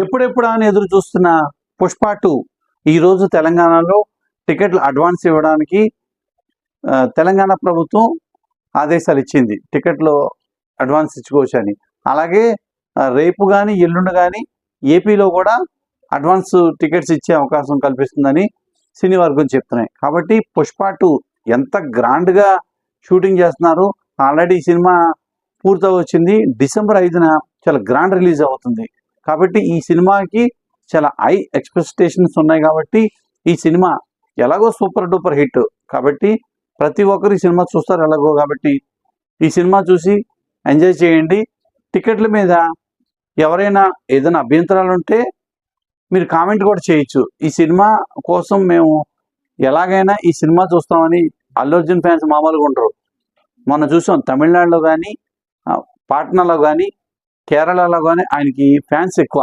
ఎప్పుడెప్పుడు అని ఎదురు చూస్తున్న పుష్ప 2 ఈరోజు తెలంగాణలో టికెట్లు అడ్వాన్స్ ఇవ్వడానికి తెలంగాణ ప్రభుత్వం ఆదేశాలు ఇచ్చింది. టికెట్లు అడ్వాన్స్ ఇచ్చుకోవచ్చు అని. అలాగే రేపు కానీ ఎల్లుండి కానీ ఏపీలో కూడా అడ్వాన్స్ టికెట్స్ ఇచ్చే అవకాశం కల్పిస్తుందని సినీ వర్గం చెప్తున్నాయి. కాబట్టి పుష్ప 2 ఎంత గ్రాండ్గా షూటింగ్ చేస్తున్నారు. ఆల్రెడీ ఈ సినిమా పూర్తి వచ్చింది. డిసెంబర్ 5న చాలా గ్రాండ్ రిలీజ్ అవుతుంది. కాబట్టి ఈ సినిమాకి చాలా హై ఎక్స్పెక్టేషన్స్ ఉన్నాయి. కాబట్టి ఈ సినిమా ఎలాగో సూపర్ డూపర్ హిట్. కాబట్టి ప్రతి ఒక్కరు ఈ సినిమా చూస్తారు ఎలాగో. కాబట్టి ఈ సినిమా చూసి ఎంజాయ్ చేయండి. టికెట్ల మీద ఎవరైనా ఏదైనా అభ్యంతరాలు ఉంటే మీరు కామెంట్ కూడా చేయొచ్చు. ఈ సినిమా కోసం మేము ఎలాగైనా ఈ సినిమా చూస్తామని అల్లు అర్జున్ ఫ్యాన్స్ మామూలుగా ఉంటారు. మొన్న చూసాం తమిళనాడులో కానీ, పాట్నాలో కానీ, కేరళలో కానీ ఆయనకి ఫ్యాన్స్ ఎక్కువ.